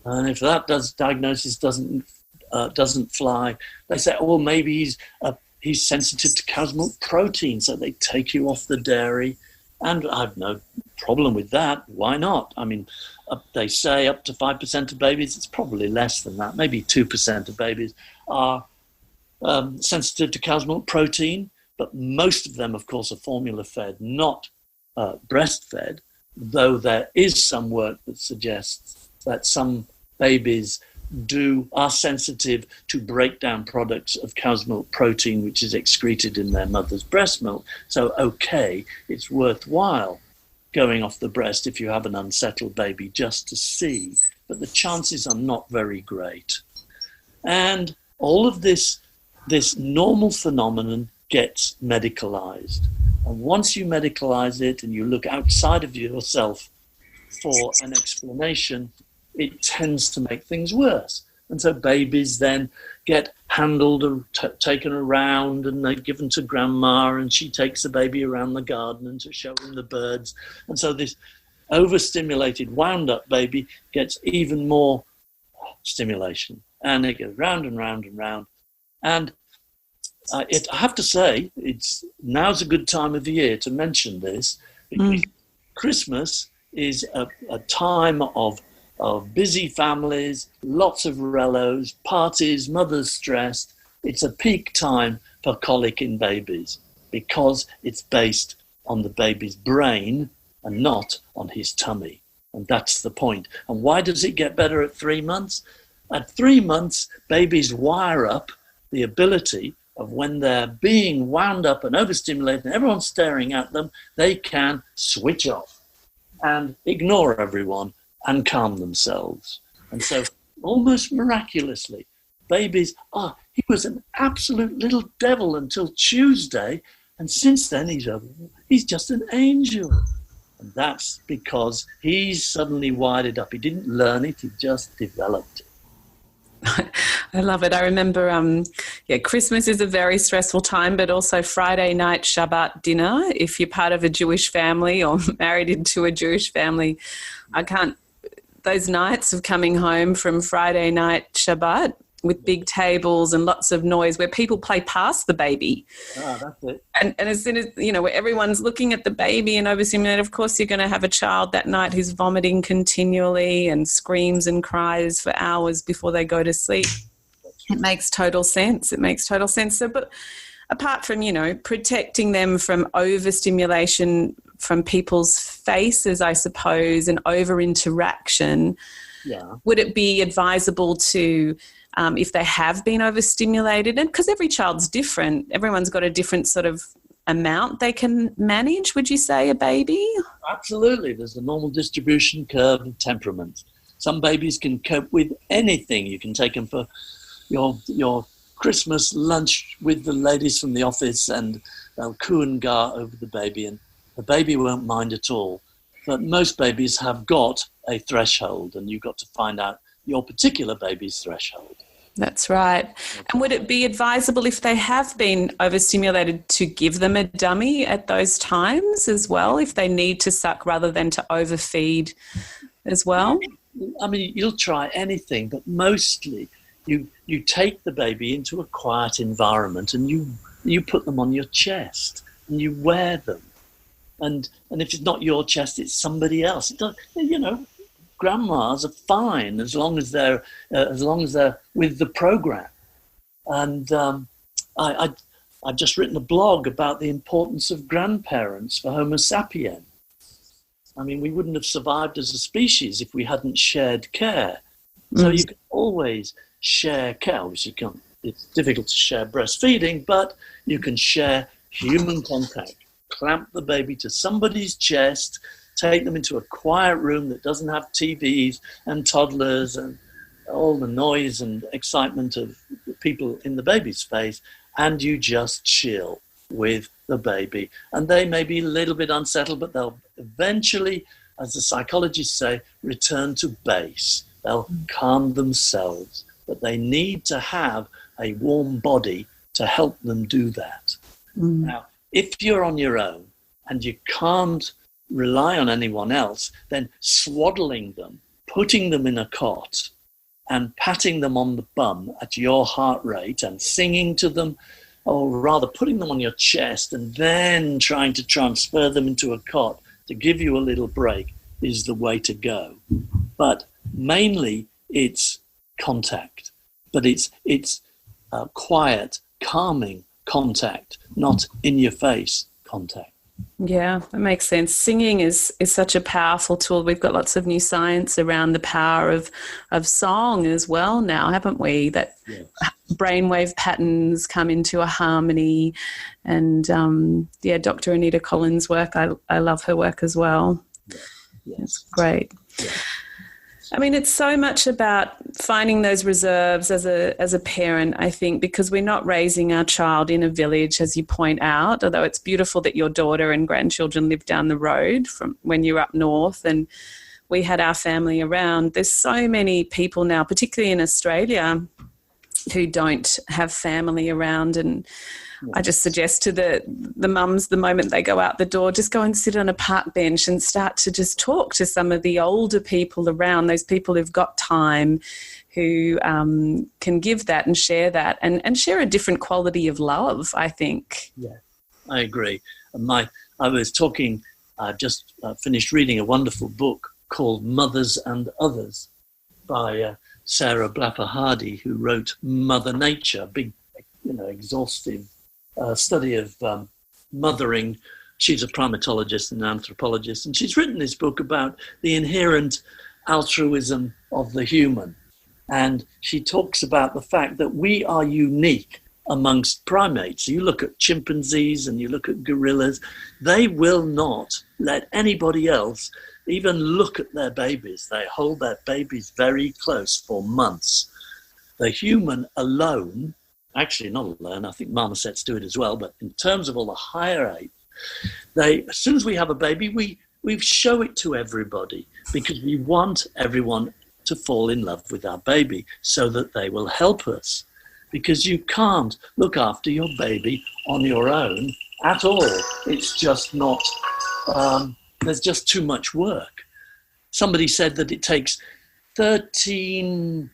B: And if that diagnosis doesn't fly, they say, oh, well, maybe he's sensitive to cow's milk protein, so they take you off the dairy. And I've no problem with that. Why not? I mean, they say up to 5% of babies, it's probably less than that, maybe 2% of babies are sensitive to cow's milk protein, but most of them, of course, are formula-fed, not breastfed, though there is some work that suggests that some babies are sensitive to breakdown products of cow's milk protein, which is excreted in their mother's breast milk. So, okay, it's worthwhile going off the breast if you have an unsettled baby just to see, but the chances are not very great. And all of this normal phenomenon gets medicalized. And once you medicalize it and you look outside of yourself for an explanation, it tends to make things worse. And so babies then get handled and taken around, and they're given to grandma, and she takes the baby around the garden and to show them the birds. And so this overstimulated, wound-up baby gets even more stimulation. And it goes round and round and round. And I have to say, now's a good time of the year to mention this, because Christmas is a time of busy families, lots of relos, parties, mothers stressed. It's a peak time for colic in babies because it's based on the baby's brain and not on his tummy. And that's the point. And why does it get better at 3 months? At 3 months, babies wire up the ability of, when they're being wound up and overstimulated and everyone's staring at them, they can switch off and ignore everyone and calm themselves. And so almost miraculously, babies, he was an absolute little devil until Tuesday, and since then he's just an angel. And that's because he's suddenly wired it up. He didn't learn it, he just developed it.
A: I love it. I remember, Christmas is a very stressful time, but also Friday night Shabbat dinner. If you're part of a Jewish family or married into a Jewish family, those nights of coming home from Friday night Shabbat with big tables and lots of noise where people play past the baby.
B: That's it.
A: And as soon as, where everyone's looking at the baby and overstimulated, of course you're going to have a child that night who's vomiting continually and screams and cries for hours before they go to sleep. It makes total sense. It makes total sense. So, but apart from, protecting them from overstimulation from people's faces, I suppose, and over interaction, would it be advisable to, if they have been overstimulated, and because every child's different, everyone's got a different sort of amount they can manage, would you say, a baby?
B: Absolutely. There's a normal distribution curve of temperament. Some babies can cope with anything. You can take them for your Christmas lunch with the ladies from the office, and they'll coo and gar over the baby, and the baby won't mind at all. But most babies have got a threshold, and you've got to find out your particular baby's threshold.
A: That's right. And would it be advisable, if they have been overstimulated, to give them a dummy at those times as well, if they need to suck rather than to overfeed as well?
B: I mean, you'll try anything, but mostly you take the baby into a quiet environment, and you put them on your chest and you wear them. And if it's not your chest, it's somebody else. Grandmas are fine as long as they're with the program. And I've just written a blog about the importance of grandparents for Homo sapiens. I mean, we wouldn't have survived as a species if we hadn't shared care. So you can always share care. Obviously, it's difficult to share breastfeeding, but you can share human contact. Clamp the baby to somebody's chest, take them into a quiet room that doesn't have TVs and toddlers and all the noise and excitement of people in the baby's face, and you just chill with the baby. And they may be a little bit unsettled, but they'll eventually, as the psychologists say, return to base. They'll calm themselves, but they need to have a warm body to help them do that. Now, if you're on your own and you can't rely on anyone else, then swaddling them, putting them in a cot and patting them on the bum at your heart rate and singing to them, or rather putting them on your chest and then trying to transfer them into a cot to give you a little break, is the way to go. But mainly it's contact, but it's quiet, calming contact, not in your face contact.
A: Yeah, that makes sense. Singing is such a powerful tool. We've got lots of new science around the power of song as well now, haven't we? That brainwave patterns come into a harmony. And Dr. Anita Collins' work, I love her work as well.
B: Yes.
A: It's great.
B: Yeah.
A: I mean, it's so much about finding those reserves as a parent, I think, because we're not raising our child in a village, as you point out, although it's beautiful that your daughter and grandchildren live down the road from when you're up north and we had our family around. There's so many people now, particularly in Australia, who don't have family around, and I just suggest to the mums, the moment they go out the door, just go and sit on a park bench and start to just talk to some of the older people around, those people who've got time, who can give that and share that and share a different quality of love, I think.
B: Yeah, I agree. I've just finished reading a wonderful book called Mothers and Others by Sarah Blaffer Hardy, who wrote Mother Nature, big, exhaustive study of mothering. She's a primatologist and an anthropologist, and she's written this book about the inherent altruism of the human. And she talks about the fact that we are unique amongst primates. You look at chimpanzees and you look at gorillas, they will not let anybody else even look at their babies. They hold their babies very close for months. The human alone, actually not alone, I think marmosets do it as well, but in terms of all the higher apes, as soon as we have a baby, we show it to everybody because we want everyone to fall in love with our baby so that they will help us. Because you can't look after your baby on your own at all. It's just not, there's just too much work. Somebody said that it takes 13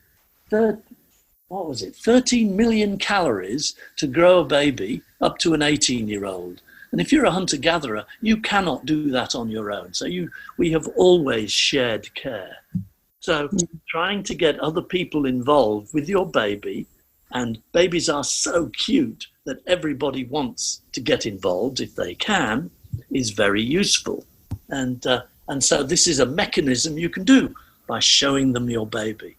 B: million calories to grow a baby up to an 18-year-old. And if you're a hunter-gatherer, you cannot do that on your own. So we have always shared care. So trying to get other people involved with your baby And babies are so cute that everybody wants to get involved, if they can, is very useful. And so this is a mechanism you can do by showing them your baby.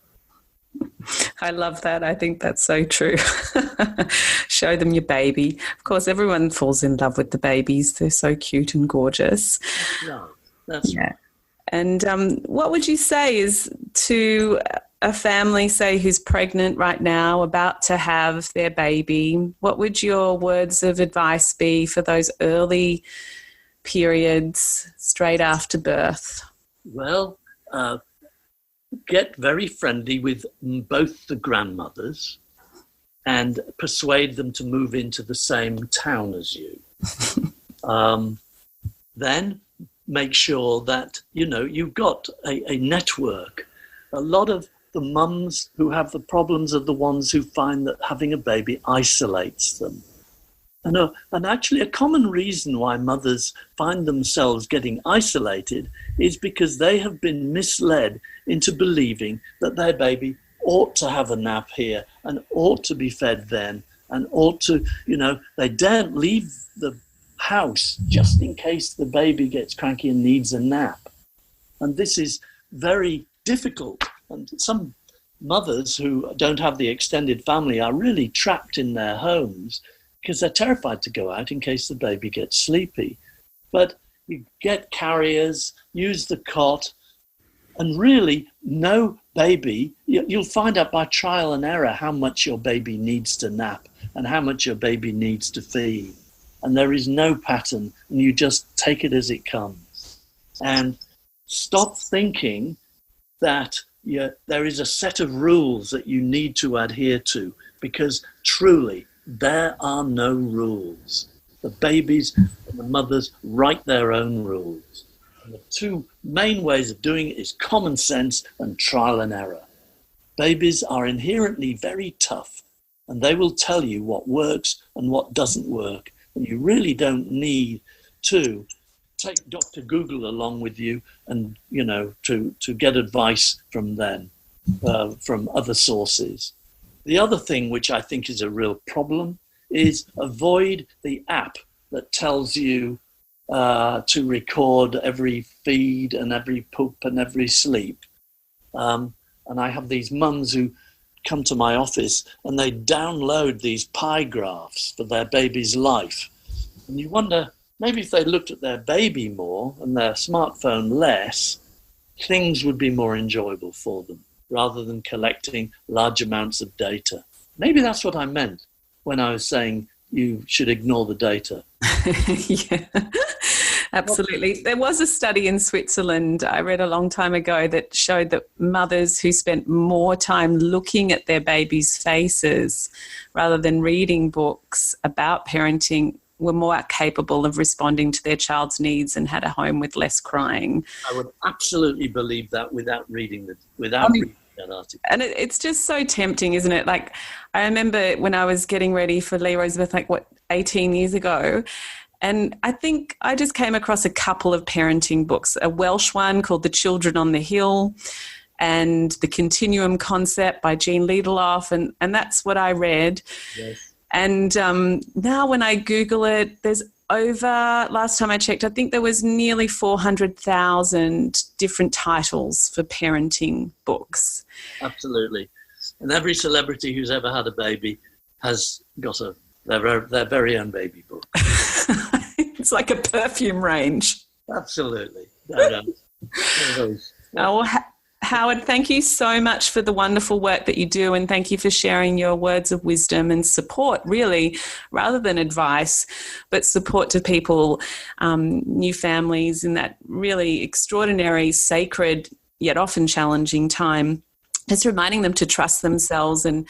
A: I love that. I think that's so true. Show them your baby. Of course, everyone falls in love with the babies. They're so cute and gorgeous.
B: That's right.
A: And what would you say is to a family, say, who's pregnant right now, about to have their baby? What would your words of advice be for those early periods straight after birth?
B: Well, get very friendly with both the grandmothers and persuade them to move into the same town as you. Then make sure that, you've got a network. A lot of the mums who have the problems are the ones who find that having a baby isolates them. And actually a common reason why mothers find themselves getting isolated is because they have been misled into believing that their baby ought to have a nap here and ought to be fed then and ought to, they daren't leave the house just in case the baby gets cranky and needs a nap. And this is very difficult. And some mothers who don't have the extended family are really trapped in their homes because they're terrified to go out in case the baby gets sleepy. But you get carriers, use the cot, and really no baby, you'll find out by trial and error how much your baby needs to nap and how much your baby needs to feed. And there is no pattern, and you just take it as it comes. And stop thinking that there is a set of rules that you need to adhere to, because truly there are no rules. The babies and the mothers write their own rules. And the two main ways of doing it is common sense and trial and error. Babies are inherently very tough, and they will tell you what works and what doesn't work. And you really don't need to take Dr. Google along with you and, to get advice from them, from other sources. The other thing which I think is a real problem is avoid the app that tells you to record every feed and every poop and every sleep. And I have these mums who come to my office and they download these pie graphs for their baby's life. And you wonder, maybe if they looked at their baby more and their smartphone less, things would be more enjoyable for them, rather than collecting large amounts of data. Maybe that's what I meant when I was saying you should ignore the data.
A: Yeah, absolutely. There was a study in Switzerland I read a long time ago that showed that mothers who spent more time looking at their babies' faces rather than reading books about parenting were more capable of responding to their child's needs and had a home with less crying.
B: I would absolutely believe that without reading that article.
A: And it's just so tempting, isn't it? Like, I remember when I was getting ready for Leroy's birth, 18 years ago, and I think I just came across a couple of parenting books, a Welsh one called The Children on the Hill and The Continuum Concept by Jean Liedeloff, and that's what I read.
B: Yes.
A: And now when I Google it, there's last time I checked, I think there was nearly 400,000 different titles for parenting books.
B: Absolutely. And every celebrity who's ever had a baby has got their very own baby book.
A: It's like a perfume range.
B: Absolutely.
A: Howard, thank you so much for the wonderful work that you do, and thank you for sharing your words of wisdom and support, really, rather than advice, but support to people, new families in that really extraordinary, sacred, yet often challenging time. Just reminding them to trust themselves and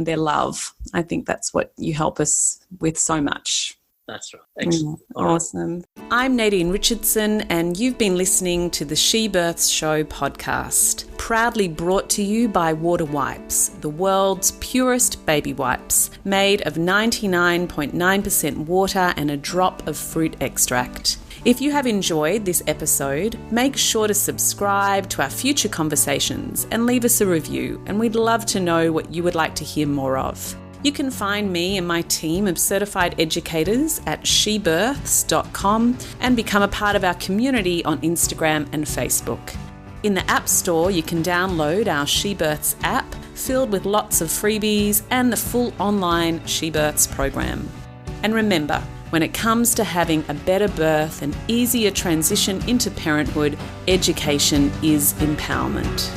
A: their love. I think that's what you help us with so much.
B: That's right. Excellent.
A: Awesome. I'm Nadine Richardson, and you've been listening to the She Births Show podcast, proudly brought to you by Water Wipes, the world's purest baby wipes, made of 99.9% water and a drop of fruit extract. If you have enjoyed this episode, make sure to subscribe to our future conversations and leave us a review, and we'd love to know what you would like to hear more of. You can find me and my team of certified educators at shebirths.com and become a part of our community on Instagram and Facebook. In the App Store, you can download our SheBirths app filled with lots of freebies and the full online SheBirths program. And remember, when it comes to having a better birth and easier transition into parenthood, education is empowerment.